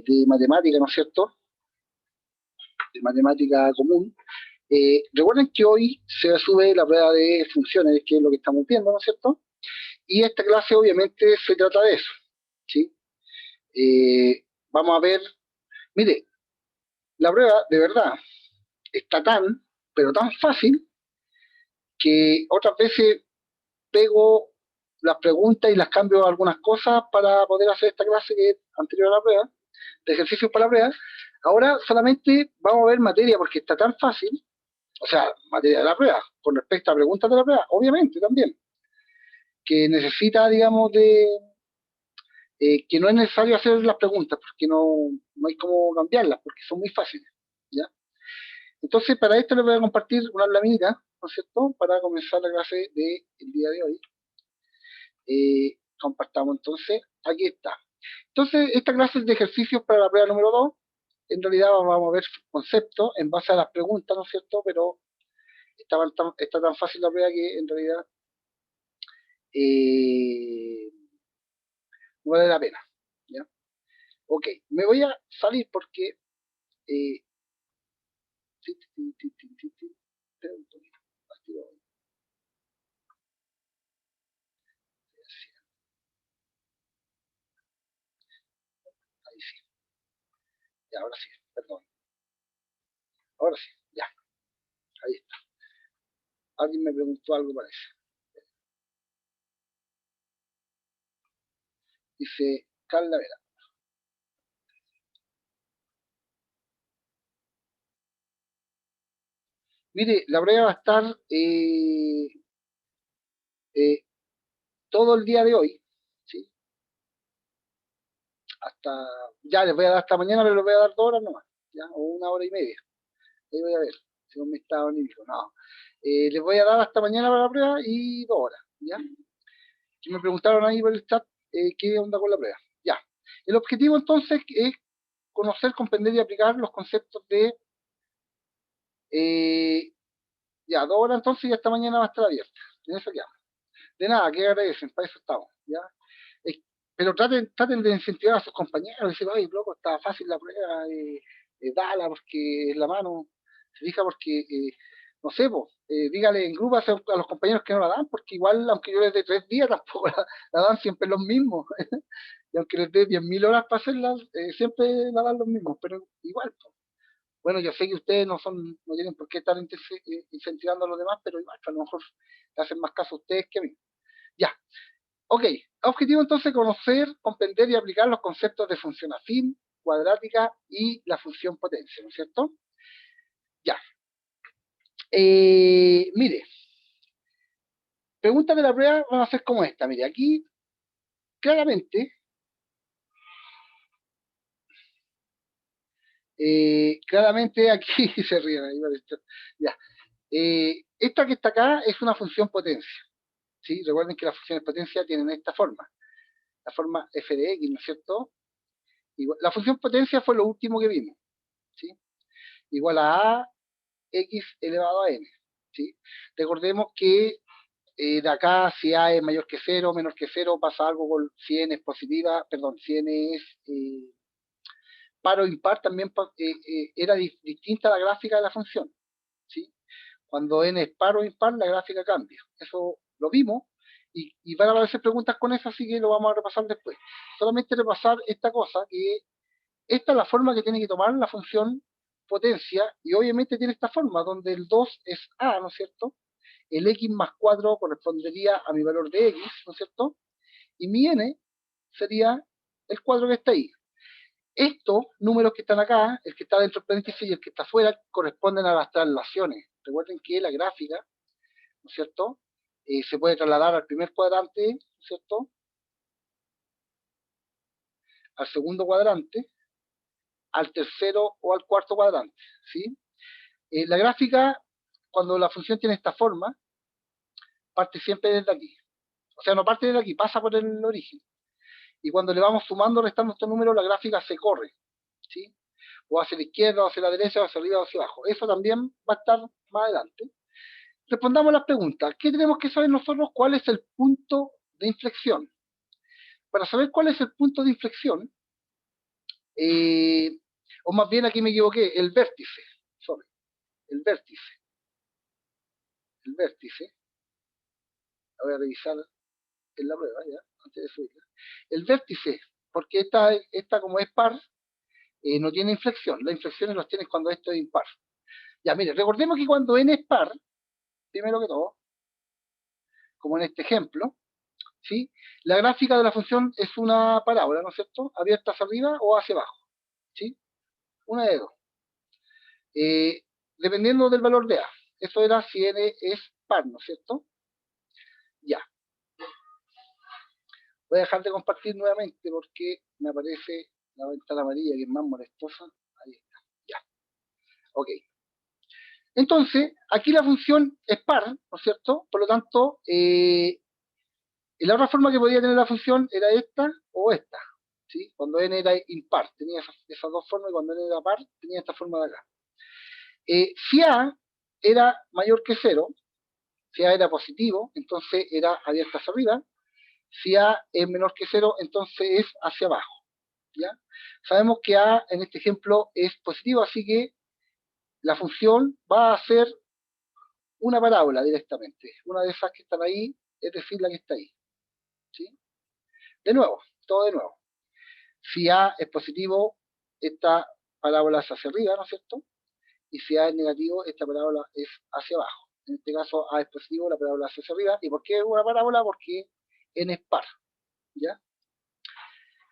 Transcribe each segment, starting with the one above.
de matemática, ¿no es cierto? De matemática común. Recuerden que hoy se sube la prueba de funciones, que es lo que estamos viendo, ¿no es cierto? Y esta clase obviamente se trata de eso, ¿sí? Vamos a ver, mire, la prueba de verdad está pero tan fácil, que otras veces pego las preguntas y las cambio algunas cosas para poder hacer esta clase que es anterior a la prueba, de ejercicios para la prueba. Ahora solamente vamos a ver materia porque está tan fácil, o sea, materia de la prueba, con respecto a preguntas de la prueba, obviamente también, que necesita, digamos, que no es necesario hacer las preguntas porque no hay cómo cambiarlas, porque son muy fáciles, ¿ya? Entonces, para esto les voy a compartir una laminitas, ¿no es cierto?, para comenzar la clase del día de hoy. Compartamos entonces, aquí está. Entonces, esta clase es de ejercicios para la prueba número 2. En realidad vamos a ver conceptos en base a las preguntas, ¿no es cierto?, pero está tan fácil la prueba que en realidad no vale la pena, ¿ya? Ok, me voy a salir porque eh, ahí sí, ya, ahora sí, perdón, ahora sí, ya, ahí está. Alguien me preguntó algo, parece. Dice Carla Vera. Mire, la prueba va a estar eh, todo el día de hoy, ¿sí? Hasta, ya les voy a dar hasta mañana, pero les voy a dar 2 horas nomás, ¿ya? O 1 hora y media. Ahí voy a ver, según mi estado anímico. No. Les voy a dar hasta mañana para la prueba y 2 horas, ¿ya? Que me preguntaron ahí por el chat qué onda con la prueba. Ya. El objetivo entonces es conocer, comprender y aplicar los conceptos de ya, 2 horas entonces y hasta mañana va a estar abierta. En eso quedamos. De nada, que agradecen, para eso estamos, ¿ya? Eh, pero traten de incentivar a sus compañeros, decir, oye, loco, está fácil la prueba, dala porque es la mano, se fija porque, no sé, pues, dígale en grupo a los compañeros que no la dan, porque igual, aunque yo les dé 3 días, tampoco la dan siempre los mismos. Y aunque les dé 10.000 horas para hacerla, siempre la dan los mismos, pero igual, pues. Bueno, yo sé que ustedes no tienen por qué estar incentivando a los demás, pero igual, pues, a lo mejor le hacen más caso a ustedes que a mí. Ya, ok. Objetivo entonces conocer, comprender y aplicar los conceptos de función afín, cuadrática y la función potencia, ¿no es cierto? Ya. Mire, preguntas de la prueba van a ser como esta. Mire, aquí claramente, aquí se ríen ahí, ya. Esta que está acá es una función potencia. ¿Sí? Recuerden que las funciones potencia tienen esta forma, la forma f de x, ¿no es cierto? La función potencia fue lo último que vimos, ¿sí? Igual a x elevado a n, ¿sí? Recordemos que de acá, si a es mayor que 0, menor que 0, pasa algo con si n es positiva, perdón, si n es par o impar, también era distinta la gráfica de la función, ¿sí? Cuando n es par o impar, la gráfica cambia. Eso lo vimos y van a aparecer preguntas con eso, así que lo vamos a repasar después. Solamente repasar esta cosa, que esta es la forma que tiene que tomar la función potencia, y obviamente tiene esta forma, donde el 2 es a, ¿no es cierto? El x más 4 correspondería a mi valor de x, ¿no es cierto? Y mi n sería el 4 que está ahí. Estos números que están acá, el que está dentro del paréntesis y el que está afuera, corresponden a las traslaciones. Recuerden que la gráfica, ¿no es cierto? Se puede trasladar al primer cuadrante, ¿no es cierto? Al segundo cuadrante, al tercero o al cuarto cuadrante, ¿sí? La gráfica, cuando la función tiene esta forma, parte siempre desde aquí. O sea, no parte desde aquí, pasa por el origen. Y cuando le vamos sumando o restando estos números, la gráfica se corre, ¿sí? O hacia la izquierda, o hacia la derecha, o hacia arriba, o hacia abajo. Eso también va a estar más adelante. Respondamos las preguntas. ¿Qué tenemos que saber nosotros? ¿Cuál es el punto de inflexión? Para saber cuál es el punto de inflexión, o más bien aquí me equivoqué, el vértice, sorry, el vértice, la voy a revisar en la prueba, ya, antes de subirla. El vértice, porque esta como es par, no tiene inflexión, las inflexiones las tienes cuando esto es impar. Ya, mire, recordemos que cuando n es par, primero que todo, como en este ejemplo, ¿sí? La gráfica de la función es una parábola, ¿no es cierto? Abierta hacia arriba o hacia abajo, ¿sí? Una de dos. Dependiendo del valor de A. Eso era si n es par, ¿no es cierto? Ya. Voy a dejar de compartir nuevamente porque me aparece la ventana amarilla que es más molestosa. Ahí está. Ya. Ok. Entonces, aquí la función es par, ¿no es cierto? Por lo tanto, la otra forma que podía tener la función era esta o esta. ¿Sí? Cuando n era impar, tenía esas dos formas, y cuando n era par, tenía esta forma de acá. Si A era mayor que 0, si A era positivo, entonces era abierta hacia arriba. Si A es menor que 0, entonces es hacia abajo. ¿Ya? Sabemos que A en este ejemplo es positivo, así que la función va a ser una parábola directamente. Una de esas que están ahí, es decir, la que está ahí. ¿Sí? De nuevo, todo de nuevo. Si A es positivo, esta parábola es hacia arriba, ¿no es cierto? Y si A es negativo, esta parábola es hacia abajo. En este caso, A es positivo, la parábola es hacia arriba. ¿Y por qué una parábola? Porque n es par. ¿Ya?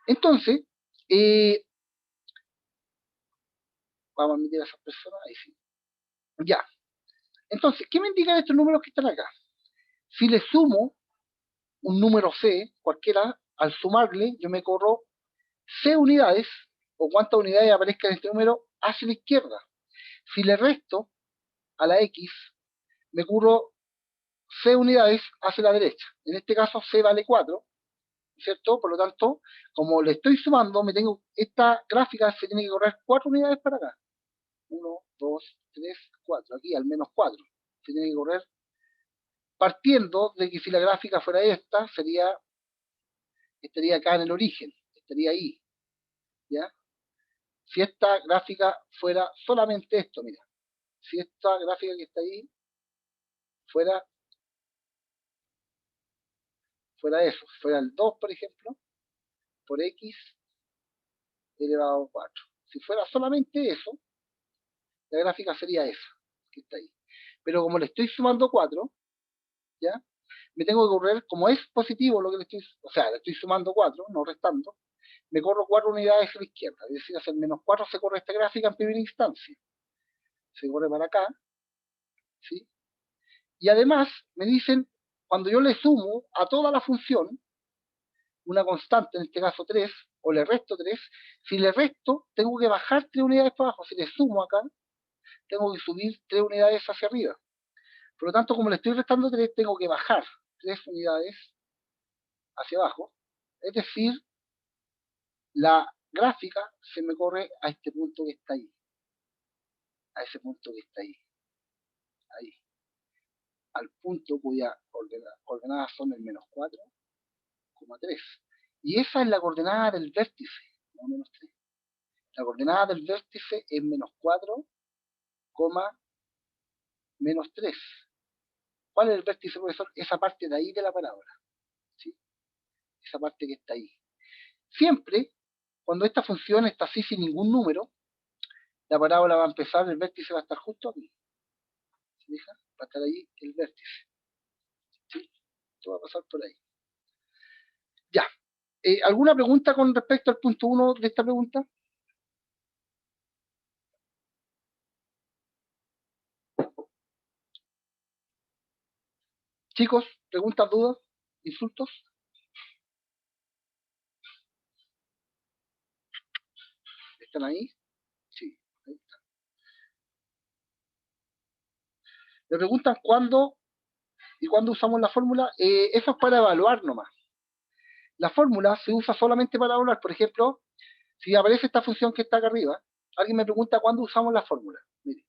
Entonces, vamos a admitir a esas personas, ahí sí. Ya. Entonces, ¿qué me indican estos números que están acá? Si le sumo un número C, cualquiera, al sumarle, yo me corro C unidades, o cuántas unidades aparezcan en este número, hacia la izquierda. Si le resto a la X, me curro C unidades hacia la derecha. En este caso, C vale 4, ¿cierto? Por lo tanto, como le estoy sumando, esta gráfica se tiene que correr 4 unidades para acá. 1, 2, 3, 4. Aquí al menos 4. Se tiene que correr partiendo de que si la gráfica fuera esta, estaría acá en el origen, estaría ahí, ¿ya? Si esta gráfica fuera solamente esto, mira, si esta gráfica que está ahí fuera eso, fuera el 2, por ejemplo, por X elevado a 4. Si fuera solamente eso, la gráfica sería esa, que está ahí. Pero como le estoy sumando 4, ¿ya? Me tengo que correr, como es positivo lo que le estoy sumando 4, no restando, me corro 4 unidades a la izquierda, es decir, hacia el menos 4 se corre esta gráfica en primera instancia. Se corre para acá, ¿sí? Y además me dicen, cuando yo le sumo a toda la función, una constante, en este caso 3, o le resto 3, si le resto, tengo que bajar 3 unidades para abajo. Si le sumo acá, tengo que subir 3 unidades hacia arriba. Por lo tanto, como le estoy restando 3, tengo que bajar 3 unidades hacia abajo. Es decir, la gráfica se me corre a este punto que está ahí. A ese punto que está ahí. Ahí. Al punto cuya coordenadas son el menos 4,3. Y esa es la coordenada del vértice, no menos 3. La coordenada del vértice es menos 4, menos 3. ¿Cuál es el vértice, profesor? Esa parte de ahí de la parábola. ¿Sí? Esa parte que está ahí. Siempre, cuando esta función está así sin ningún número, la parábola va a empezar, el vértice va a estar justo aquí. ¿Se fijan? Va a estar ahí el vértice. ¿Sí? Esto va a pasar por ahí. Ya. ¿Alguna pregunta con respecto al punto 1 de esta pregunta? Chicos, preguntas, dudas, insultos. ¿Están ahí? Sí, ahí están. Me preguntan cuándo y cuándo usamos la fórmula. Eso es para evaluar nomás. La fórmula se usa solamente para evaluar. Por ejemplo, si aparece esta función que está acá arriba, alguien me pregunta cuándo usamos la fórmula. Mire,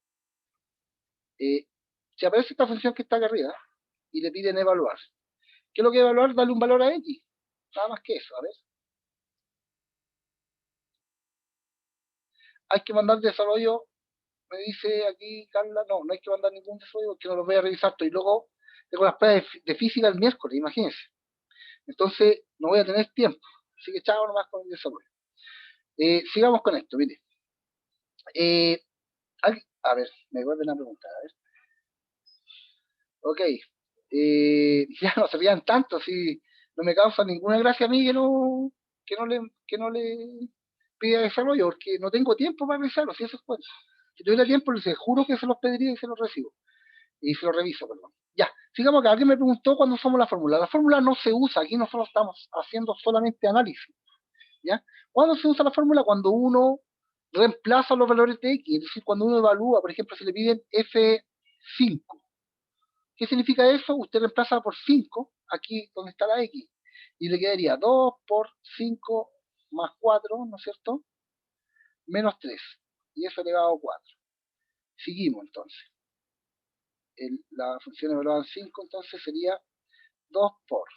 si aparece esta función que está acá arriba y le piden evaluar, ¿qué es lo que evaluar? Darle un valor a x. Nada más que eso, a ver. hay que mandar desarrollo, me dice aquí Carla, no hay que mandar ningún desarrollo porque no lo voy a revisar, y luego tengo las pruebas de física el miércoles, imagínense. Entonces, no voy a tener tiempo. Así que chao nomás con el desarrollo. Sigamos con esto, mire. A ver, me vuelven a preguntar, a ver. Ok. Ya no se rían tanto, si no me causa ninguna gracia a mí que no le pida desarrollo, porque no tengo tiempo para revisarlo, si eso es bueno. Si tuviera tiempo, les juro que se los pediría y se los recibo. Y se los reviso, perdón. Ya, sigamos acá. Alguien me preguntó cuándo usamos la fórmula. La fórmula no se usa, aquí nosotros estamos haciendo solamente análisis. ¿Ya? ¿Cuándo se usa la fórmula? Cuando uno reemplaza los valores de X, es decir, cuando uno evalúa, por ejemplo, si le piden F5. ¿Qué significa eso? Usted reemplaza por 5, aquí donde está la X, y le quedaría 2 por 5 más 4, ¿no es cierto? Menos 3, y eso elevado a 4. Seguimos entonces. La función evaluada en 5, entonces sería 2 por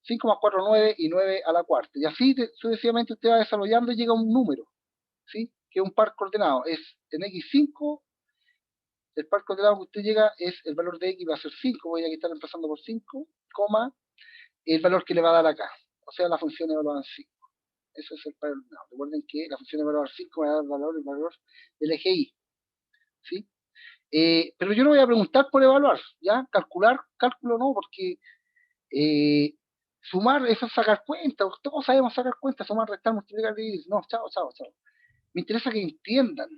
5 más 4, 9, y 9 a la cuarta. Y así sucesivamente usted va desarrollando y llega a un número, ¿sí? Que es un par coordenado. Es en X5, el par coordenado que usted llega es el valor de X va a ser 5, voy a estar reemplazando por 5, coma, el valor que le va a dar acá. O sea, la función evaluada en 5. Eso es el par coordenado. Recuerden que la función evaluada en 5 va a dar el valor del eje Y, ¿sí? Pero yo no voy a preguntar por evaluar, ¿ya? Cálculo no, porque sumar eso es sacar cuentas, todos sabemos sacar cuentas, sumar, restar, multiplicar, dividir. No, chao. Me interesa que entiendan,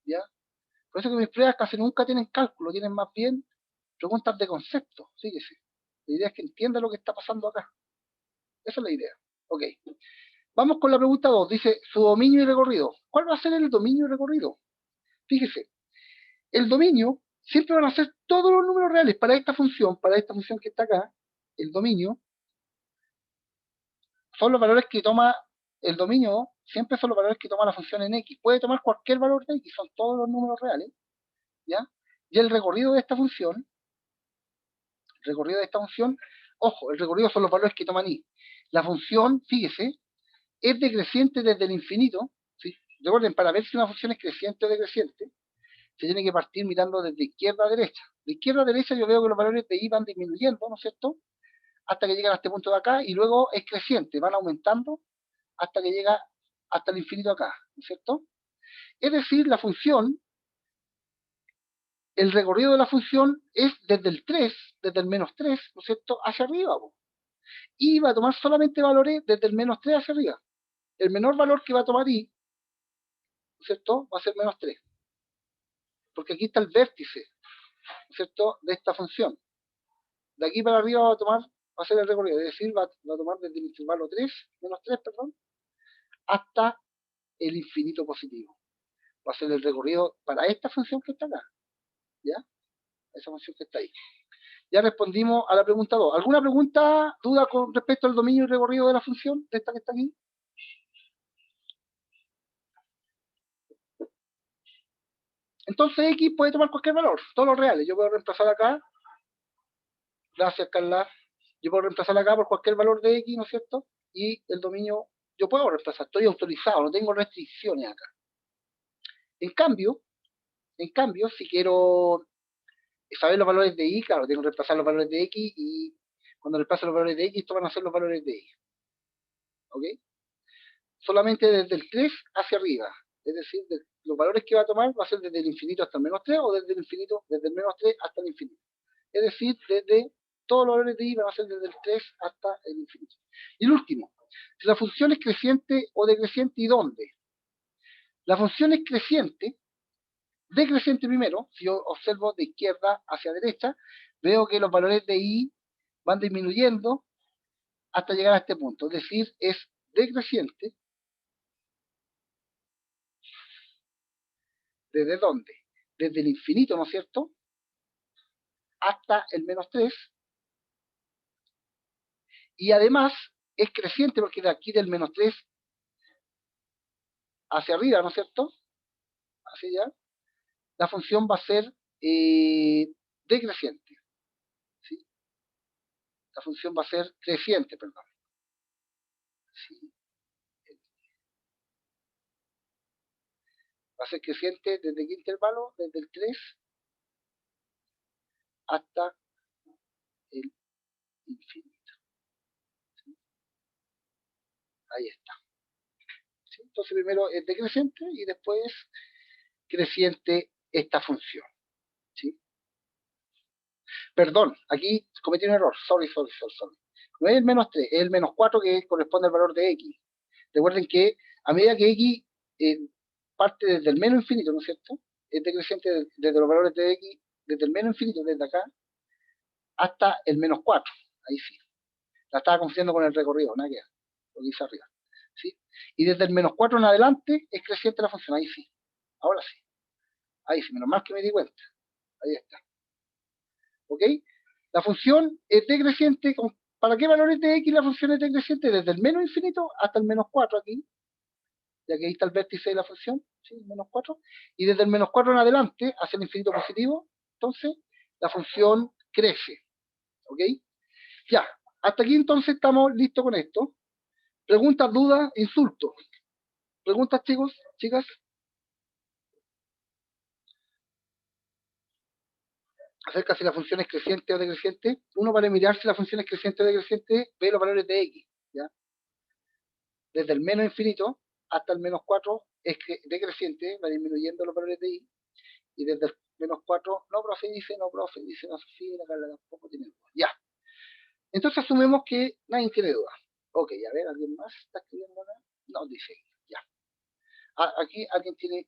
¿ya? Por eso que mis pruebas casi nunca tienen cálculo, tienen más bien preguntas de concepto, fíjese. La idea es que entienda lo que está pasando acá. Esa es la idea. Ok. Vamos con la pregunta 2. Dice, su dominio y recorrido. ¿Cuál va a ser el dominio y recorrido? Fíjese, el dominio siempre van a ser todos los números reales para esta función que está acá. El dominio son los valores que toma el dominio, siempre son los valores que toma la función en X. Puede tomar cualquier valor de X, son todos los números reales, ¿ya? Y el recorrido de esta función, ojo, el recorrido son los valores que toman Y. La función, fíjese, es decreciente desde el infinito, ¿sí? Recuerden, para ver si una función es creciente o decreciente, se tiene que partir mirando desde izquierda a derecha. De izquierda a derecha yo veo que los valores de Y van disminuyendo, ¿no es cierto? Hasta que llegan a este punto de acá, y luego es creciente, van aumentando hasta que llega hasta el infinito acá, ¿no es cierto? Es decir, la función, el recorrido de la función es desde el 3, desde el menos 3, ¿no es cierto?, hacia arriba, po. Y va a tomar solamente valores desde el menos 3 hacia arriba. El menor valor que va a tomar Y, ¿no es cierto?, va a ser menos 3. Porque aquí está el vértice, ¿no es cierto?, de esta función. De aquí para arriba va a ser el recorrido, es decir, va a tomar desde el intervalo 3, menos 3, perdón, hasta el infinito positivo. Va a ser el recorrido para esta función que está acá, ¿ya? Esa función que está ahí. Ya respondimos a la pregunta 2. ¿Alguna pregunta, duda con respecto al dominio y recorrido de la función, de esta que está aquí? Entonces X puede tomar cualquier valor, todos los reales. Yo puedo reemplazar acá, gracias Carla, yo puedo reemplazar acá por cualquier valor de X, ¿no es cierto? Y el dominio, yo puedo reemplazar, estoy autorizado, no tengo restricciones acá. En cambio, si quiero saber los valores de Y, claro, tengo que reemplazar los valores de X, y cuando reemplazo los valores de X, estos van a ser los valores de Y. ¿Ok? Solamente desde el 3 hacia arriba. Es decir, los valores que va a tomar va a ser desde el infinito hasta el menos 3, o desde el infinito, desde el menos 3 hasta el infinito. Es decir, desde todos los valores de Y van a ser desde el 3 hasta el infinito. Y el último, si la función es creciente o decreciente, ¿y dónde? La función es creciente, decreciente primero. Si yo observo de izquierda hacia derecha, veo que los valores de Y van disminuyendo hasta llegar a este punto. Es decir, es decreciente. ¿Desde dónde? Desde el infinito, ¿no es cierto?, hasta el menos 3. Y además es creciente porque de aquí del menos 3 hacia arriba, ¿no es cierto?, hacia allá, la función va a ser decreciente. ¿Sí? La función va a ser creciente, perdón. ¿Sí? Va a ser creciente desde qué intervalo, desde el 3 hasta el infinito. ¿Sí? Ahí está. ¿Sí? Entonces primero es decreciente y después creciente esta función. ¿Sí? Perdón, aquí cometí un error. Sorry. No es el menos 3, es el menos 4 que corresponde al valor de x. Recuerden que a medida que x parte desde el menos infinito, ¿no es cierto? Es decreciente desde los valores de x, desde el menos infinito, desde acá, hasta el menos 4. Ahí sí. La estaba confundiendo con el recorrido, nada que ver, lo que hice arriba. ¿Sí? Y desde el menos 4 en adelante es creciente la función, ahí sí. Ahora sí. Ahí sí, menos mal que me di cuenta. Ahí está. ¿Ok? La función es decreciente. ¿Para qué valores de x la función es decreciente? Desde el menos infinito hasta el menos 4 aquí. Ya que ahí está el vértice de la función, ¿sí? Menos 4. Y desde el menos 4 en adelante, hacia el infinito positivo, entonces la función crece. ¿Ok? Ya. Hasta aquí entonces estamos listos con esto. Preguntas, dudas, insultos. ¿Preguntas, chicos, chicas? Acerca si la función es creciente o decreciente. Uno, para mirar si la función es creciente o decreciente, ve los valores de x. ¿Ya? Desde el menos infinito hasta el menos 4 es decreciente, va disminuyendo los valores de y. Y desde el menos 4, no, profe, dice no, Sofía, la Carla tampoco tiene duda. Ya. Entonces asumimos que nadie tiene duda. Ok, a ver, ¿alguien más está escribiendo acá? No, dice, ya. Aquí alguien tiene.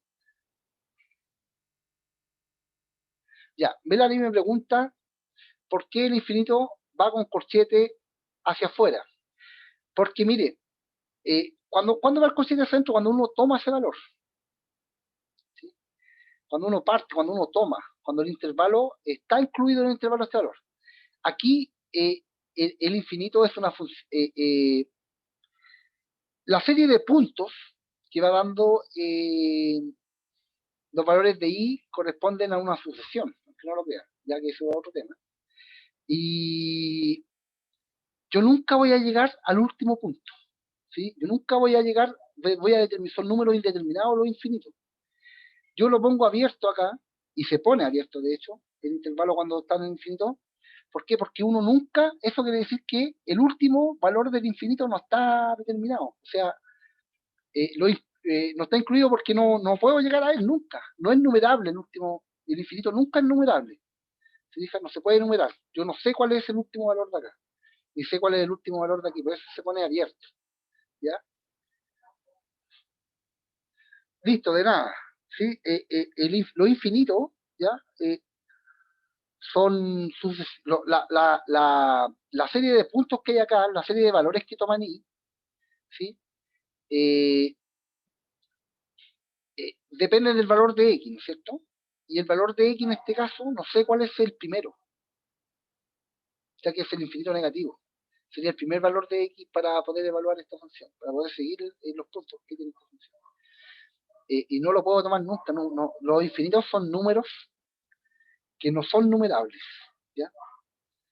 Ya, Melanie me pregunta por qué el infinito va con corchete hacia afuera. Porque mire, cuando va el corchete hacia adentro, cuando uno toma ese valor. ¿Sí? Cuando uno parte, cuando uno toma, cuando el intervalo está incluido en el intervalo de este valor. Aquí el infinito es una función. La serie de puntos que va dando los valores de i corresponden a una sucesión, aunque no lo crean, ya que eso es otro tema. Y yo nunca voy a llegar al último punto. ¿Sí? Yo nunca voy a llegar, voy a determinar, son números indeterminados los infinitos. Yo lo pongo abierto acá, y se pone abierto, de hecho, el intervalo cuando está en el infinito. ¿Por qué? Porque uno nunca, eso quiere decir que el último valor del infinito no está determinado. O sea, no está incluido porque no puedo llegar a él nunca. No es numerable el infinito nunca es numerable. Se dice, no se puede numerar. Yo no sé cuál es el último valor de acá, ni sé cuál es el último valor de aquí, por eso se pone abierto. ¿Ya? Listo, de nada. ¿Sí? Lo infinito, ¿ya? Son la serie de puntos que hay acá, la serie de valores que toman i, ¿sí? Eh, depende del valor de x, ¿no es cierto? Y el valor de x en este caso, no sé cuál es el primero, ya que es el infinito negativo. Sería el primer valor de x para poder evaluar esta función, para poder seguir los puntos que tiene esta función. Y no lo puedo tomar nunca, los infinitos son números que no son numerables, ¿ya?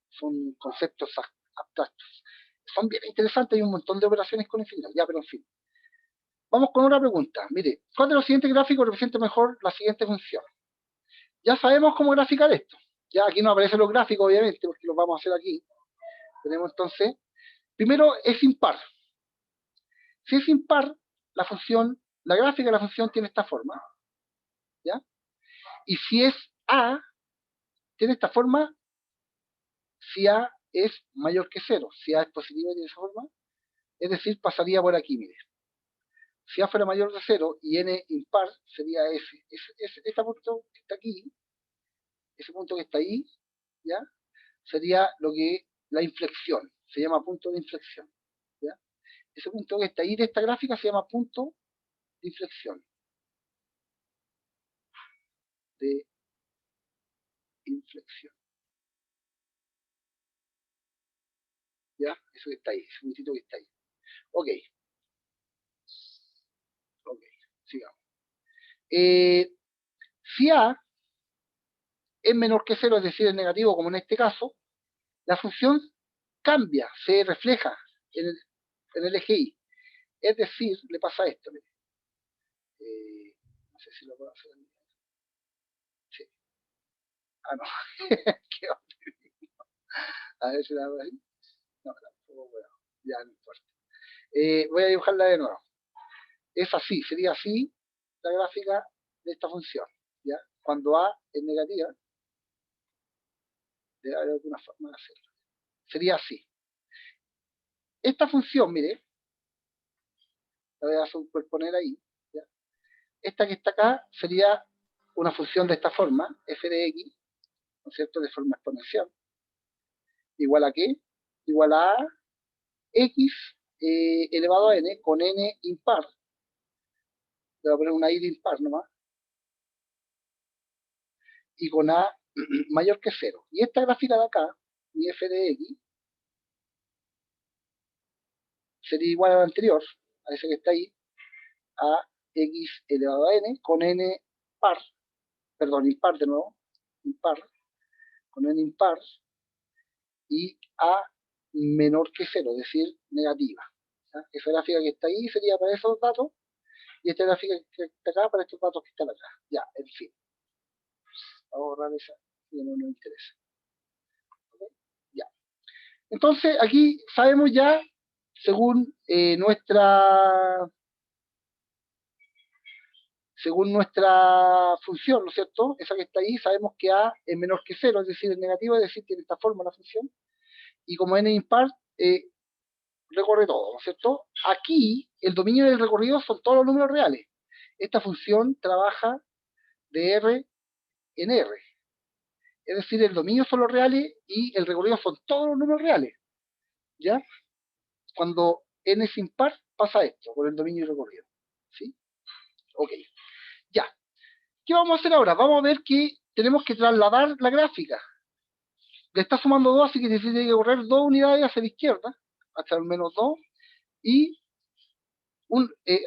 Son conceptos abstractos. Son bien interesantes, hay un montón de operaciones con infinitos, ya, pero en fin. Vamos con otra pregunta. Mire, ¿cuál de los siguientes gráficos representa mejor la siguiente función? Ya sabemos cómo graficar esto. Ya aquí no aparecen los gráficos, obviamente, porque los vamos a hacer aquí. Tenemos entonces, primero es impar. Si es impar, la gráfica de la función tiene esta forma. ¿Ya? Y si es A, tiene esta forma si A es mayor que 0. Si A es positivo, tiene esa forma. Es decir, pasaría por aquí, mire. Si A fuera mayor de 0 y N impar, sería F. Este punto que está aquí, ese punto que está ahí, ¿ya? Sería la inflexión. Se llama punto de inflexión. ¿Ya? Ese punto que está ahí de esta gráfica se llama punto de inflexión. De inflexión. ¿Ya? Eso que está ahí, ese puntito que está ahí. Ok. Ok, sigamos. Si A es menor que 0, es decir, es negativo, como en este caso, la función cambia, se refleja en el eje Y. Es decir, le pasa esto. sé si lo puedo hacer. Sí. Ah, no. Qué horrible. A ver si la hago ahí. No, tampoco puedo. Ya no importa. Voy a dibujarla de nuevo. Es así, sería así la gráfica de esta función. ¿Ya? Cuando A es negativa, debe haber alguna forma de hacerlo. Sería así. Esta función, mire, la voy a superponer ahí. ¿Ya? Esta que está acá sería una función de esta forma, f de x, ¿no es cierto?, de forma exponencial. ¿Igual a qué? Igual a x elevado a n con n impar. Le voy a poner una i de impar nomás. Y con a mayor que 0. Y esta gráfica de acá, mi f de x, sería igual a la anterior, a ese que está ahí, a x elevado a n con n par, perdón, impar de nuevo, impar, con n impar, y a menor que 0, es decir, negativa. ¿Ya? Esa gráfica que está ahí sería para esos datos, y esta gráfica que está acá para estos datos que están acá. Ya, en fin. Vamos a borrar esa, que no nos interesa. ¿Okay? Ya. Entonces, aquí sabemos ya, según nuestra función, ¿no es cierto? Esa que está ahí, sabemos que A es menor que 0, es decir, es negativo, es decir, tiene esta forma la función. Y como n impar, recorre todo, ¿no es cierto? Aquí, el dominio del recorrido son todos los números reales. Esta función trabaja de R en R. Es decir, el dominio son los reales y el recorrido son todos los números reales. ¿Ya? Cuando n es impar, pasa esto, con el dominio y recorrido. ¿Sí? Ok. Ya. ¿Qué vamos a hacer ahora? Vamos a ver que tenemos que trasladar la gráfica. Le está sumando 2, así que se tiene que correr 2 unidades hacia la izquierda, hasta el menos 2, y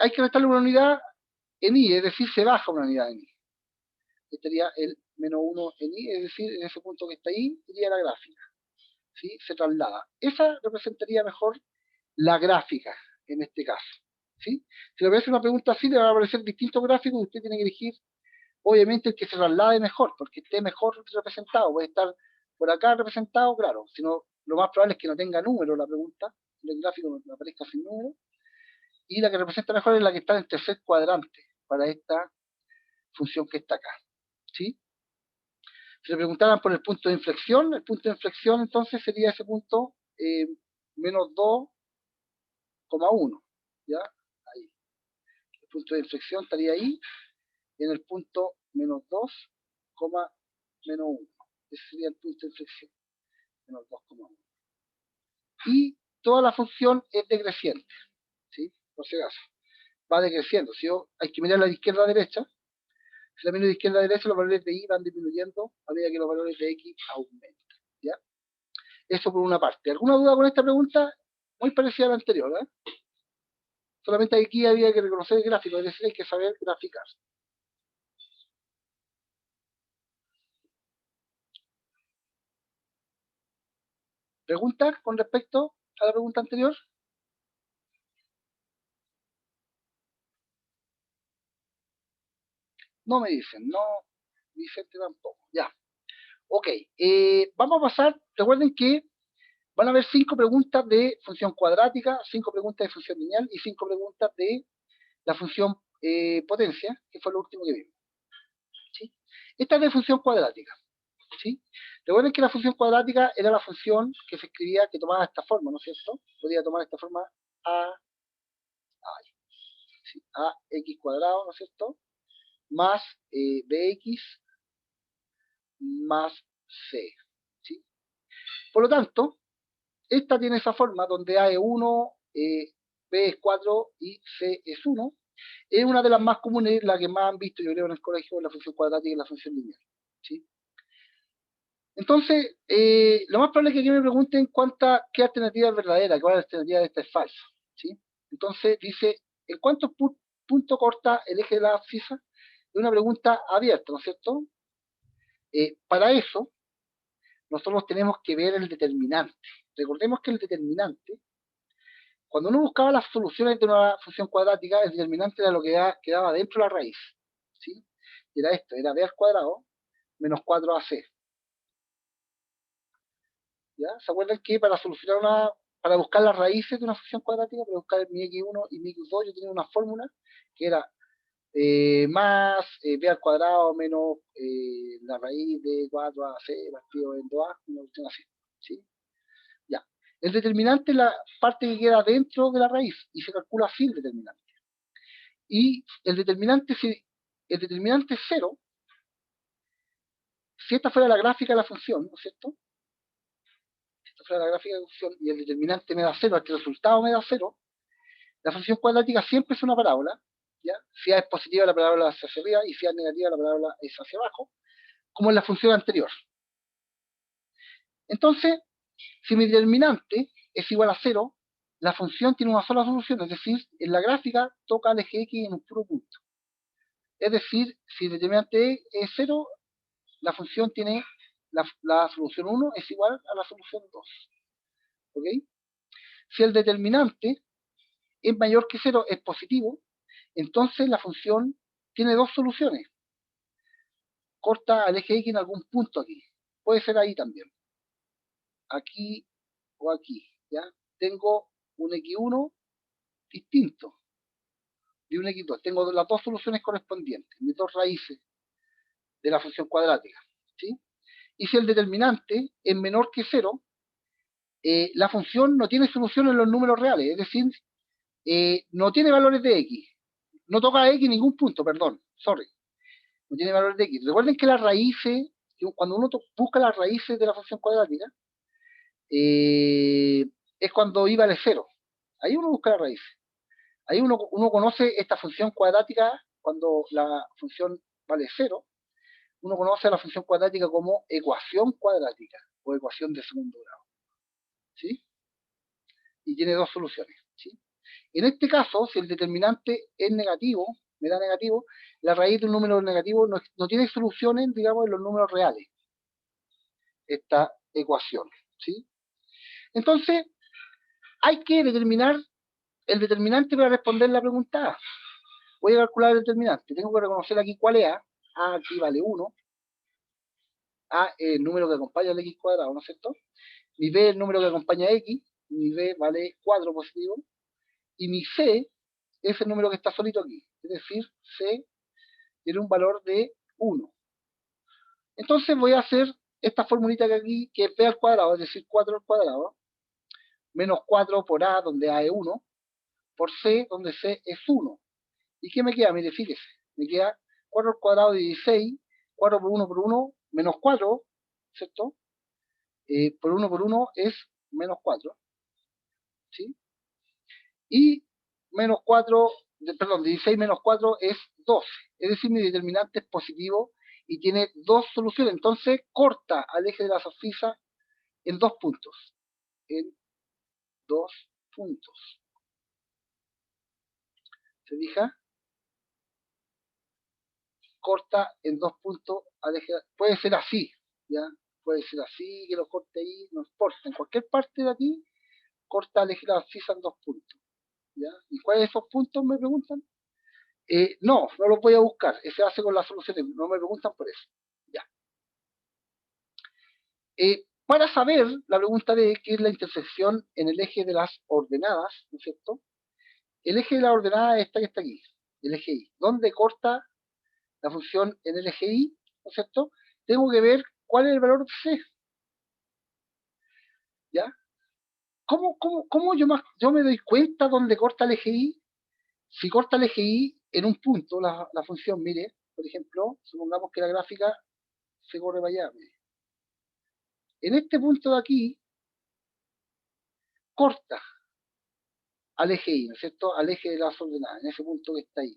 hay que restarle una unidad en i, es decir, se baja una unidad en i. Estaría el menos 1 en i, es decir, en ese punto que está ahí, iría la gráfica. ¿Sí? Se traslada. Esa representaría mejor la gráfica, en este caso. ¿Sí? Si le aparece una pregunta así, le van a aparecer distintos gráficos y usted tiene que elegir, obviamente, el que se traslade mejor, porque esté mejor representado. Puede estar por acá representado, claro, sino lo más probable es que no tenga número la pregunta, el gráfico no aparezca sin número, y la que representa mejor es la que está en el tercer cuadrante para esta función que está acá. ¿Sí? Si le preguntaran por el punto de inflexión, el punto de inflexión entonces sería ese punto menos 2,1. ¿Ya? Ahí. El punto de inflexión estaría ahí, en el punto menos 2, menos 1. Ese sería el punto de inflexión, menos 2,1. Y toda la función es decreciente, ¿sí? Por si acaso. Va decreciendo. Si hay que mirarla de izquierda a derecha. Si la miro de izquierda a derecha, los valores de y van disminuyendo a medida que los valores de x aumentan. ¿Ya? Eso por una parte. ¿Alguna duda con esta pregunta? Muy parecida a la anterior, ¿eh? Solamente aquí había que reconocer el gráfico, es decir, hay que saber graficar. ¿Preguntas con respecto a la pregunta anterior? No me dicen, no, Vicente tampoco. Ya. Ok, vamos a pasar, recuerden que van a haber 5 preguntas de función cuadrática, 5 preguntas de función lineal y 5 preguntas de la función potencia, que fue lo último que vimos. ¿Sí? Esta es de función cuadrática. ¿Sí? Recuerden que la función cuadrática era la función que se escribía, que tomaba esta forma, ¿no es cierto? Podía tomar esta forma ¿sí? Ax cuadrado, ¿no es cierto? Más bx más c. ¿Sí? Por lo tanto, esta tiene esa forma donde A es 1, B es 4 y C es 1. Es una de las más comunes, la que más han visto, yo creo, en el colegio, la función cuadrática y la función lineal. ¿Sí? Entonces, lo más probable es que aquí me pregunten qué alternativa es verdadera, cuál alternativa de esta es falsa. ¿Sí? Entonces, dice, ¿en cuántos puntos corta el eje de la abscisa? Es una pregunta abierta, ¿no es cierto? Para eso, nosotros tenemos que ver el determinante. Recordemos que el determinante, cuando uno buscaba las soluciones de una función cuadrática, el determinante era lo que quedaba dentro de la raíz. ¿sí? Era esto, era b al cuadrado menos 4ac. ¿Ya? ¿Se acuerdan que para buscar las raíces de una función cuadrática, para buscar mi x1 y mi x2, yo tenía una fórmula que era más b al cuadrado menos la raíz de 4ac partido en 2a, una cuestión así, ¿sí? Ya. El determinante es la parte que queda dentro de la raíz y se calcula así el determinante. Y el determinante es 0, si esta fuera la gráfica de la función, ¿no es cierto? Si esta fuera la gráfica de la función y el determinante me da 0, el resultado me da 0, la función cuadrática siempre es una parábola, ¿ya? Si A es positiva, la parábola es hacia arriba, y si A es negativa, la parábola es hacia abajo, como en la función anterior. Entonces, si mi determinante es igual a 0, la función tiene una sola solución, es decir, en la gráfica toca el eje X en un puro punto. Es decir, si el determinante es 0, la función tiene la solución 1 es igual a la solución 2. ¿Ok? Si el determinante es mayor que 0, es positivo, entonces la función tiene dos soluciones. Corta al eje X en algún punto aquí. Puede ser ahí también. Aquí o aquí. ¿Ya? Tengo un X1 distinto de un X2. Tengo las dos soluciones correspondientes, mis dos raíces de la función cuadrática. ¿Sí? Y si el determinante es menor que 0, la función no tiene solución en los números reales, es decir, no tiene valores de X. No toca a X en ningún punto, perdón, sorry. No tiene valores de X. Recuerden que las raíces, cuando uno busca las raíces de la función cuadrática, es cuando I vale 0. Ahí uno busca las raíces. Ahí uno conoce esta función cuadrática cuando la función vale 0. Uno conoce a la función cuadrática como ecuación cuadrática o ecuación de segundo grado. ¿Sí? Y tiene dos soluciones. ¿Sí? En este caso, si el determinante es negativo, me da negativo, la raíz de un número negativo no tiene soluciones, digamos, en los números reales. Esta ecuación. ¿Sí? Entonces, hay que determinar el determinante para responder la pregunta A. Voy a calcular el determinante. Tengo que reconocer aquí cuál es A. A aquí vale 1. A es el número que acompaña al X cuadrado, ¿no es cierto? Mi B es el número que acompaña a X. Mi B vale 4 positivo. Y mi C es el número que está solito aquí. Es decir, C tiene un valor de 1. Entonces voy a hacer esta formulita que aquí, que es B al cuadrado, es decir, 4 al cuadrado, menos 4 por A, donde A es 1, por C, donde C es 1. ¿Y qué me queda? Mire, fíjese, me queda 4 al cuadrado de 16, 4 por 1, menos 4, ¿cierto? Por 1 es menos 4, ¿sí? Y menos 4, perdón, 16 menos 4 es 12. Es decir, mi determinante es positivo y tiene dos soluciones. Entonces, corta al eje de las abscisas en dos puntos. En dos puntos. ¿Se fija? Corta en dos puntos al eje. Puede ser así, ¿ya? Puede ser así, que lo corte ahí, no importa. En cualquier parte de aquí, corta al eje de las abscisas en dos puntos. ¿Ya? ¿Y cuáles de esos puntos me preguntan? No los voy a buscar. Se hace con las soluciones. No me preguntan por eso. Ya. Para saber, la pregunta de qué es la intersección en el eje de las ordenadas, ¿no es cierto? El eje de la ordenada es esta que está aquí, el eje Y. ¿Dónde corta la función en el eje Y? ¿No es cierto? Tengo que ver cuál es el valor de C. ¿Ya? ¿Cómo yo me doy cuenta dónde corta el eje Y? Si corta el eje Y en un punto, la función, mire, por ejemplo, supongamos que la gráfica se corre para allá, mire. En este punto de aquí, corta al eje Y, ¿no es cierto? Al eje de las ordenadas, en ese punto que está ahí.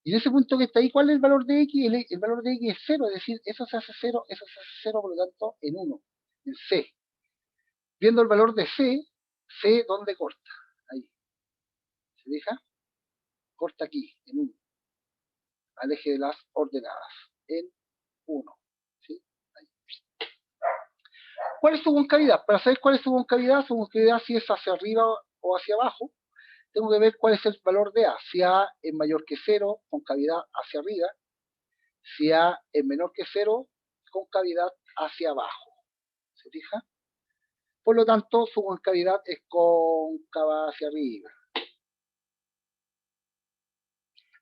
Y en ese punto que está ahí, ¿cuál es el valor de X? El valor de X es 0, es decir, eso se hace 0, eso se hace 0, por lo tanto, en 1, en C. Viendo el valor de C, ¿dónde corta? Ahí. ¿Se deja? Corta aquí, en 1, al eje de las ordenadas, en 1. ¿Sí? Ahí. ¿Cuál es su concavidad? Para saber cuál es su concavidad si es hacia arriba o hacia abajo, tengo que ver cuál es el valor de A. Si A es mayor que 0, concavidad hacia arriba. Si A es menor que 0, concavidad hacia abajo. ¿Se fija? Por lo tanto, su concavidad es cóncava hacia arriba.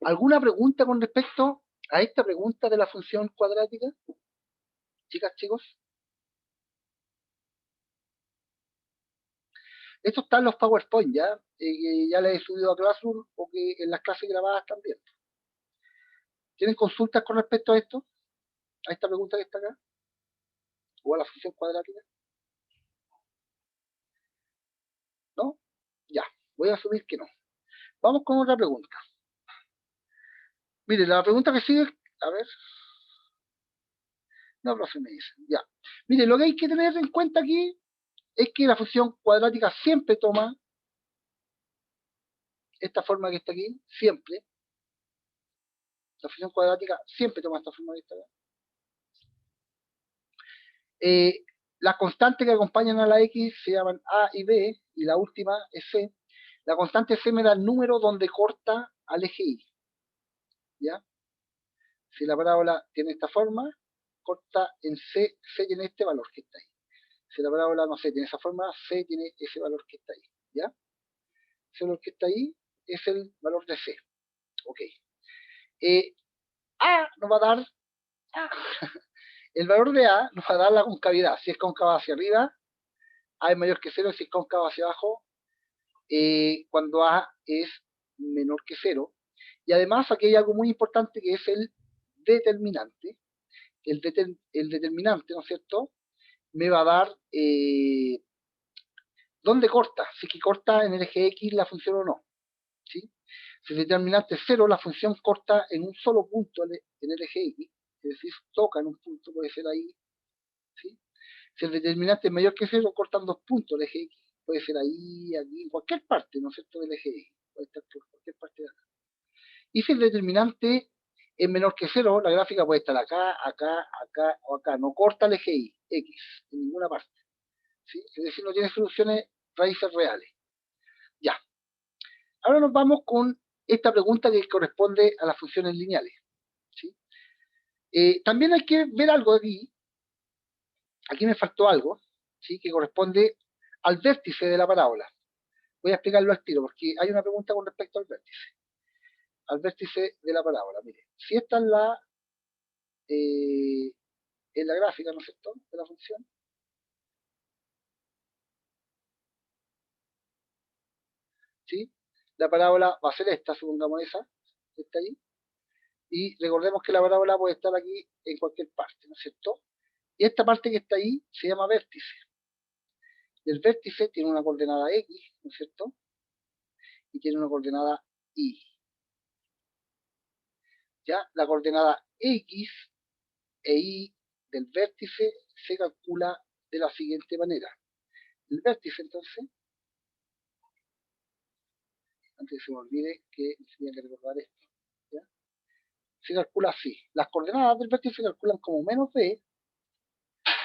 ¿Alguna pregunta con respecto a esta pregunta de la función cuadrática? Chicas, chicos. Esto está en los PowerPoint, ¿ya? Ya les he subido a Classroom o que en las clases grabadas también. ¿Tienen consultas con respecto a esto? ¿A esta pregunta que está acá? ¿O a la función cuadrática? ¿No? Ya, voy a asumir que no. Vamos con otra pregunta. Mire, la pregunta que sigue, a ver. No, profe, me dice. Ya. Mire, lo que hay que tener en cuenta aquí es que la función cuadrática siempre toma esta forma que está aquí, siempre. La función cuadrática siempre toma esta forma que está acá. Las constantes que acompañan a la X se llaman A y B, y la última es C. La constante C me da el número donde corta al eje Y. ¿Ya? Si la parábola tiene esta forma, corta en C, C tiene este valor que está ahí. Si la parábola, no sé, tiene esa forma, C tiene ese valor que está ahí. ¿Ya? Ese valor que está ahí es el valor de C. Ok. A nos va a dar A. El valor de A nos va a dar la concavidad. Si es cóncava hacia arriba, A es mayor que 0. Si es cóncava hacia abajo, cuando A es menor que 0. Y además aquí hay algo muy importante que es el determinante. El determinante, ¿no es cierto?, me va a dar dónde corta, si es que corta en el eje X la función o no. ¿Sí? Si el determinante es 0, la función corta en un solo punto en el eje X, es decir, toca en un punto, puede ser ahí. ¿Sí? Si el determinante es mayor que 0, cortan dos puntos el eje X, puede ser ahí, aquí, en cualquier parte, ¿no es cierto?, del eje X, puede estar por cualquier parte de acá. Y si el determinante es menor que 0, la gráfica puede estar acá, acá, acá o acá, no corta el eje Y, X, en ninguna parte. ¿Sí? Es decir, no tiene soluciones raíces reales. Ya. Ahora nos vamos con esta pregunta que corresponde a las funciones lineales. ¿Sí? También hay que ver algo aquí. Aquí me faltó algo, ¿sí?, que corresponde al vértice de la parábola. Voy a explicarlo al tiro, porque hay una pregunta con respecto al vértice. Al vértice de la parábola. Mire, si esta es la gráfica, ¿no es cierto?, de la función. ¿Sí? La parábola va a ser esta, supongamos esa, que está ahí. Y recordemos que la parábola puede estar aquí en cualquier parte, ¿no es cierto? Y esta parte que está ahí se llama vértice. Y el vértice tiene una coordenada X, ¿no es cierto?, y tiene una coordenada Y. ¿Ya? La coordenada X e Y del vértice se calcula de la siguiente manera. El vértice, entonces, antes que se me olvide que tenía que recordar esto, ¿ya?, se calcula así. Las coordenadas del vértice se calculan como menos b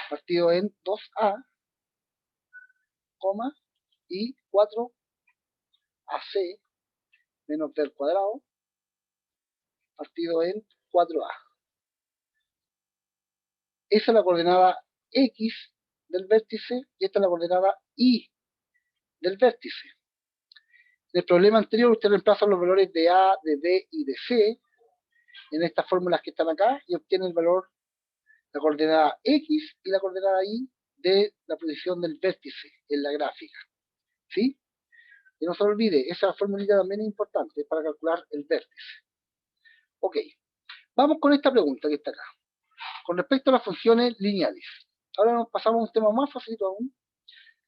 partido en 2a, y 4ac menos b al cuadrado partido en 4a. Esa es la coordenada X del vértice y esta es la coordenada Y del vértice. En el problema anterior usted reemplaza los valores de A, de B y de C en estas fórmulas que están acá y obtiene el valor, la coordenada X y la coordenada Y de la posición del vértice en la gráfica. ¿Sí? Y no se olvide, esa formulita también es importante para calcular el vértice. Ok, vamos con esta pregunta que está acá. Con respecto a las funciones lineales. Ahora nos pasamos a un tema más facilito aún,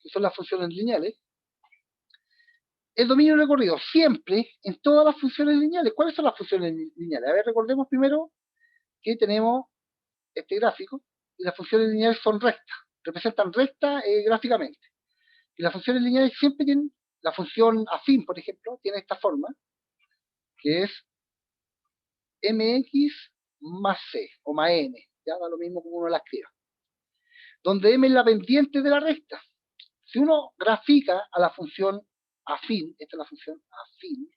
que son las funciones lineales. El dominio recorrido, siempre en todas las funciones lineales. ¿Cuáles son las funciones lineales? A ver, recordemos primero que tenemos este gráfico y las funciones lineales son rectas, representan rectas gráficamente. Y las funciones lineales siempre tienen, la función afín, por ejemplo, tiene esta forma, que es mx más c, o más n, ya da lo mismo como uno la escriba, donde m es la pendiente de la recta. Si uno grafica a la función afín, esta es la función afín.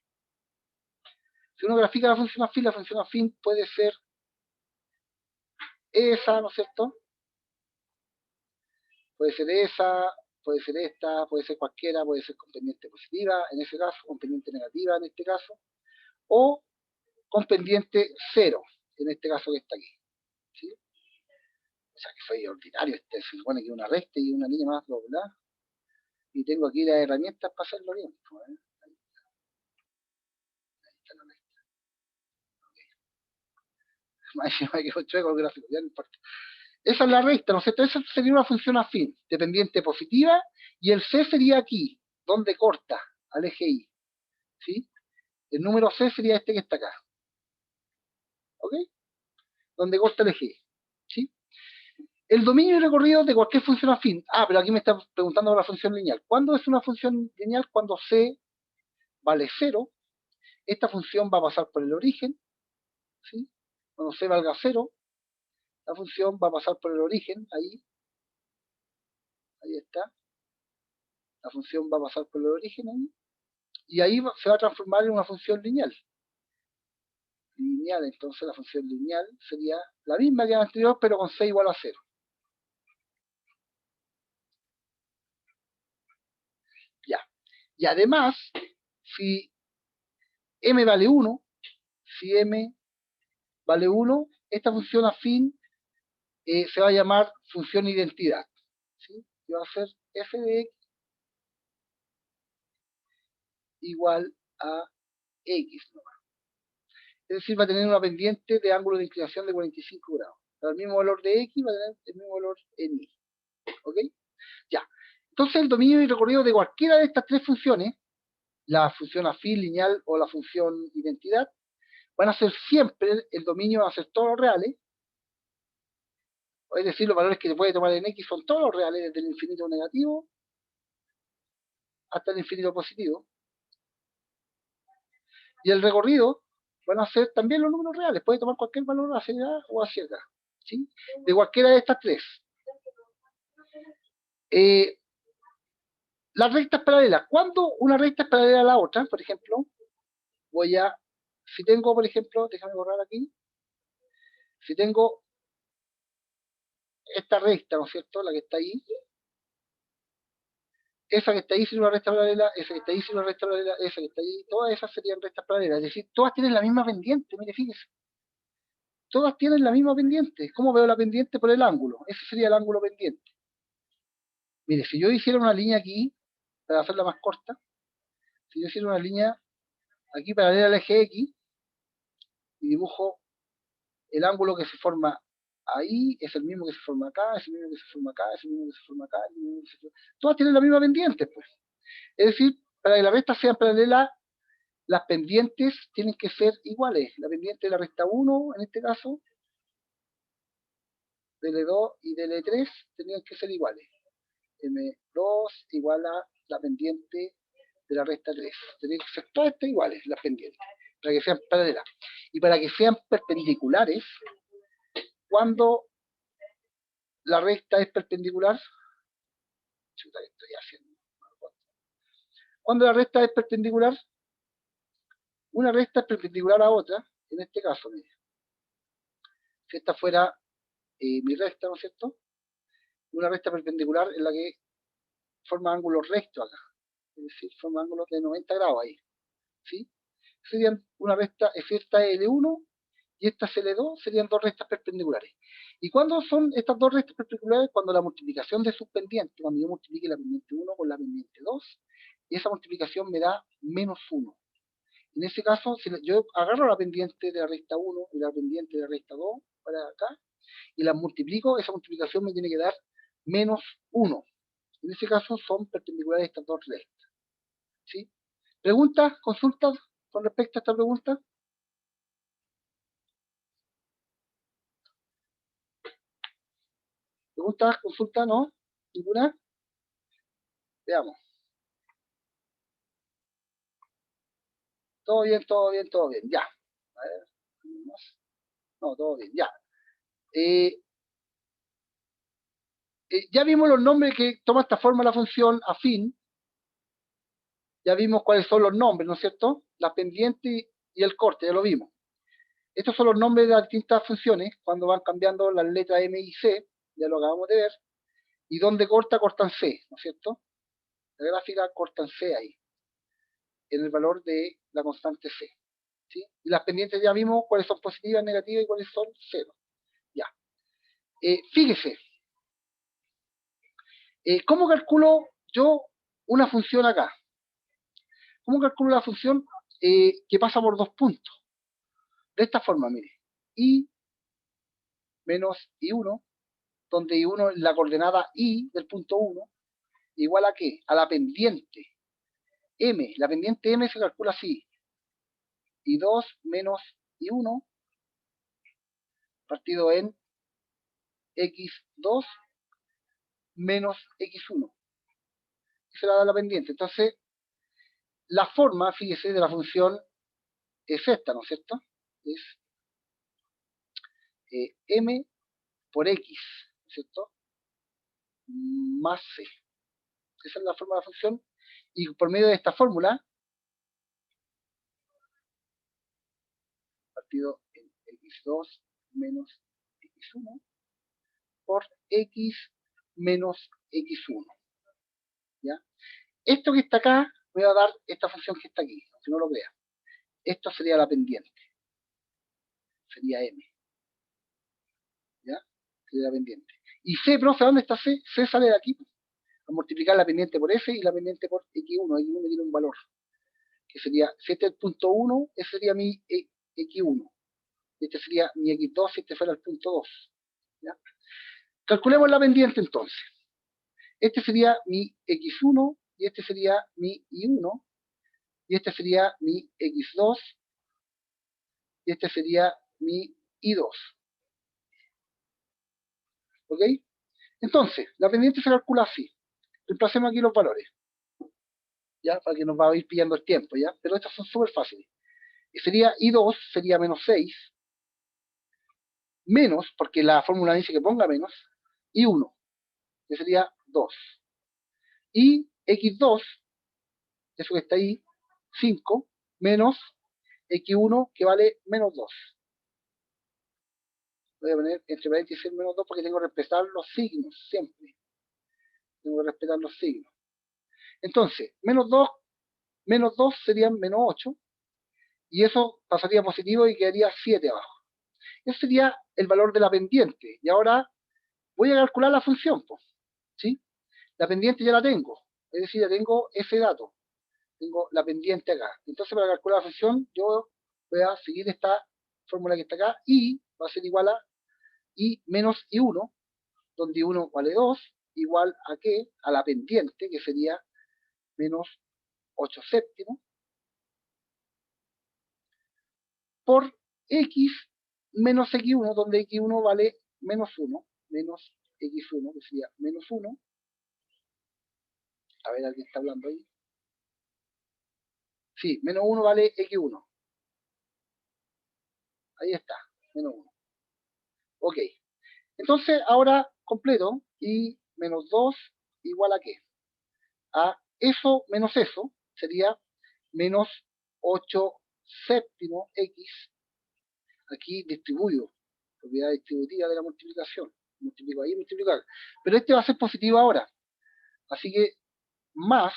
Si uno grafica la función afín puede ser esa, ¿no es cierto? Puede ser esa, puede ser esta, puede ser cualquiera, puede ser con pendiente positiva, en ese caso, con pendiente negativa, en este caso, o con pendiente cero, en este caso que está aquí. ¿Sí? O sea, que soy ordinario, se supone que una recta y una línea más doblada. Y tengo aquí las herramientas para hacerlo bien. Ahí está la recta. Me quedo chueco el gráfico, ya no importa. Esa es la recta, ¿no es cierto? Esa sería una función afín, dependiente positiva, y el C sería aquí, donde corta al eje Y. ¿Sí? El número C sería este que está acá. ¿Ok? Donde corta el eje Y. ¿Sí? El dominio y recorrido de cualquier función afín. Ah, pero aquí me está preguntando por la función lineal. ¿Cuándo es una función lineal? Cuando C vale 0. Esta función va a pasar por el origen. ¿Sí? Cuando C valga 0, la función va a pasar por el origen. Ahí está. La función va a pasar por el origen ahí. Y ahí se va a transformar en una función lineal. Entonces la función lineal sería la misma que la anterior, pero con C igual a 0. Ya. Y además, si m vale 1, si m vale 1, esta función afín se va a llamar función identidad. ¿Sí? Y va a ser f de x igual a x nomás. Es decir, va a tener una pendiente de ángulo de inclinación de 45 grados. Pero el mismo valor de x va a tener el mismo valor en y. ¿Ok? Ya. Entonces el dominio y recorrido de cualquiera de estas tres funciones, la función afín, lineal o la función identidad, van a ser siempre, el dominio va a ser todos los reales, es decir, los valores que se puede tomar en x son todos los reales, desde el infinito negativo hasta el infinito positivo. Y el recorrido van a ser también los números reales, puede tomar cualquier valor hacia allá o hacia acá, ¿sí? De cualquiera de estas tres. Las rectas paralelas. ¿Cuándo una recta es paralela a la otra? Por ejemplo, si tengo, por ejemplo, déjame borrar aquí, si tengo esta recta, ¿no es cierto? La que está ahí, esa que está ahí sería una recta paralela, esa que está ahí sería una recta paralela, esa que está ahí, todas esas serían rectas paralelas. Es decir, todas tienen la misma pendiente, mire, fíjese. Todas tienen la misma pendiente. ¿Cómo veo la pendiente? Por el ángulo. Ese sería el ángulo pendiente. Mire, si yo hiciera una línea aquí, para hacerla más corta, si yo hiciera una línea aquí paralela al eje X, y dibujo el ángulo que se forma ahí, es el mismo que se forma acá, es el mismo que se forma acá, es el mismo que se forma acá, es el mismo que se forma... Todas tienen la misma pendiente, pues. Es decir, para que las rectas sean paralelas, las pendientes tienen que ser iguales. La pendiente de la recta 1, en este caso, dl2 y dl3 tenían que ser iguales. M2 igual a la pendiente de la recta 3. Tienen que ser todas estas iguales, las pendientes, para que sean paralelas. Y para que sean perpendiculares, cuando la recta es perpendicular, chuta, ¿qué estoy haciendo? Cuando la recta es perpendicular, una recta es perpendicular a otra, en este caso, mira, si esta fuera mi recta, ¿no es cierto? Una recta perpendicular en la que forma ángulos rectos acá, es decir, forma ángulos de 90 grados ahí, ¿sí? Serían una recta, es esta L1 y esta es L2, serían dos rectas perpendiculares. ¿Y cuándo son estas dos rectas perpendiculares? Cuando la multiplicación de sus pendientes, cuando yo multiplique la pendiente 1 con la pendiente 2, y esa multiplicación me da menos 1. En ese caso, si yo agarro la pendiente de la recta 1 y la pendiente de la recta 2 para acá, y las multiplico, esa multiplicación me tiene que dar menos 1. En ese caso son perpendiculares estas dos rectas. ¿Sí? ¿Preguntas, consultas con respecto a esta pregunta? ¿Preguntas, consultas, no? ¿Ninguna? Veamos. Todo bien, todo bien, todo bien. Ya. A ver. No, todo bien, ya. Eh, ya vimos los nombres que toma esta forma la función afín. ya vimos cuáles son los nombres, ¿no es cierto? La pendiente y el corte, ya lo vimos. Estos son los nombres de las distintas funciones cuando van cambiando las letras M y C, ya lo acabamos de ver. Y donde corta, cortan C, ¿no es cierto? La gráfica cortan C ahí, en el valor de la constante C. ¿Sí? Y las pendientes ya vimos cuáles son positivas, negativas y cuáles son cero. Ya. Fíjese, ¿cómo calculo yo una función acá? ¿Cómo calculo la función que pasa por dos puntos? De esta forma, mire. I menos I1, donde I1 es la coordenada I del punto 1, igual a ¿qué? A la pendiente M. La pendiente M se calcula así. I2 menos I1 partido en X2 menos X1. Esa era la pendiente. Entonces, la forma, fíjese, de la función es esta, ¿no es cierto? Es M por X, ¿no es cierto? Más C. Esa es la forma de la función. Y por medio de esta fórmula, partido en X2 menos X1 por X menos X1. ¿Ya? Esto que está acá, me va a dar esta función que está aquí, si no lo vea. Esto sería la pendiente. Sería M. ¿Ya? Sería la pendiente. Y C, profe, ¿dónde está C? C sale de aquí. A multiplicar la pendiente por F y la pendiente por X1. X1 tiene un valor. Que sería, si este es el punto 1, ese sería mi X1. Este sería mi X2 si este fuera el punto 2. ¿Ya? Calculemos la pendiente entonces. Este sería mi X1 y este sería mi Y1 y este sería mi X2 y este sería mi Y2. ¿Ok? Entonces, la pendiente se calcula así. Reemplacemos aquí los valores, ¿ya? Para que nos va a ir pillando el tiempo, ¿ya? Pero estas son súper fáciles. Y sería I2, sería menos 6, menos, porque la fórmula dice que ponga menos, I1, que sería 2. Y X2, eso que está ahí, 5, menos X1, que vale menos 2. Voy a poner entre paréntesis menos 2 porque tengo que respetar los signos, siempre. Tengo que respetar los signos. Entonces, menos 2 serían menos 8, y eso pasaría positivo y quedaría 7 abajo. Ese sería el valor de la pendiente. Y ahora voy a calcular la función, ¿sí? La pendiente ya la tengo, es decir, ya tengo ese dato. Tengo la pendiente acá. Entonces, para calcular la función, yo voy a seguir esta fórmula que está acá, y va a ser igual a I menos I1, donde I1 vale 2, igual a ¿qué? A la pendiente, que sería menos 8 séptimos, por X menos X1, donde X1 vale menos 1, menos X1, que sería menos 1. A ver, ¿alguien está hablando ahí? Sí, menos 1 vale X1. Ahí está, menos 1. Ok. Entonces, ahora completo, y menos 2 igual a ¿qué? A eso menos eso sería menos 8 séptimos X. Aquí distribuyo, propiedad distributiva de la multiplicación. Multiplico ahí, multiplico acá. Pero este va a ser positivo ahora. Así que más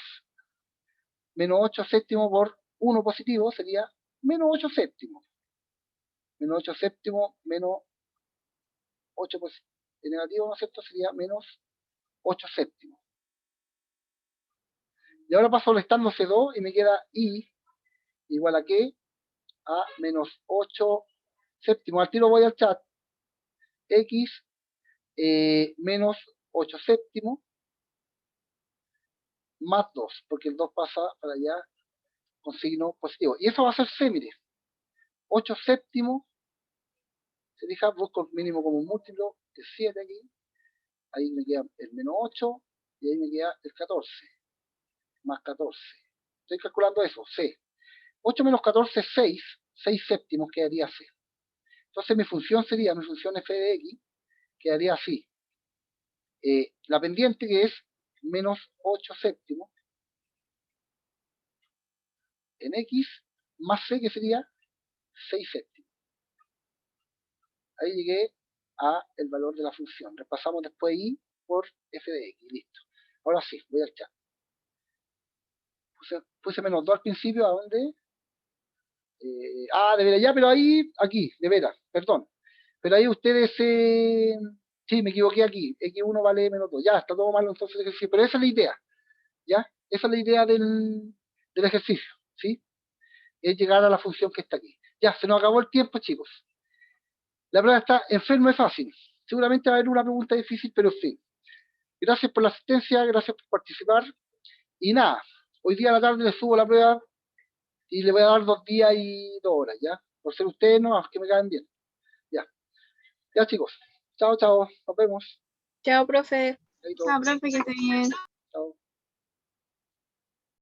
menos 8 séptimos por 1 positivo sería menos 8 séptimos. Menos 8 séptimos menos 8 negativo, ¿no es cierto? Sería menos 8 séptimos. Y ahora paso restando C2 y me queda I igual a ¿qué? A menos 8 séptimos. Al tiro voy al chat. X menos 8 séptimos más 2, porque el 2 pasa para allá con signo positivo. Y eso va a ser C, mire. 8 séptimos, se fija, busco el mínimo como un múltiplo, es 7 aquí. Ahí me queda el menos 8 y ahí me queda el 14. Más 14. Estoy calculando eso, C. 8 menos 14 es 6. 6 séptimos quedaría C. Entonces mi función f de x, quedaría así. La pendiente que es menos 8 séptimos en X más C, que sería 6 séptimos. Ahí llegué a el valor de la función. Repasamos después I por f de X. Listo. Ahora sí, voy al chat. Puse menos 2 al principio, ¿a dónde? De veras, ya, pero ahí, aquí, de veras, perdón. Pero ahí ustedes, sí, me equivoqué aquí, X1 vale menos 2, ya, está todo malo entonces el ejercicio, pero esa es la idea, ¿ya? Esa es la idea del ejercicio, ¿sí? Es llegar a la función que está aquí. Ya, se nos acabó el tiempo, chicos. La prueba está enfermo, es fácil. Seguramente va a haber una pregunta difícil, pero sí. Gracias por la asistencia, gracias por participar. Y nada, hoy día a la tarde les subo la prueba y le voy a dar 2 días y 2 horas, ¿ya? Por ser ustedes, no, que me caen bien. Ya, ya chicos. Chao, chao. Nos vemos. Chao, profe. Chaito. Chao, profe, que esté bien.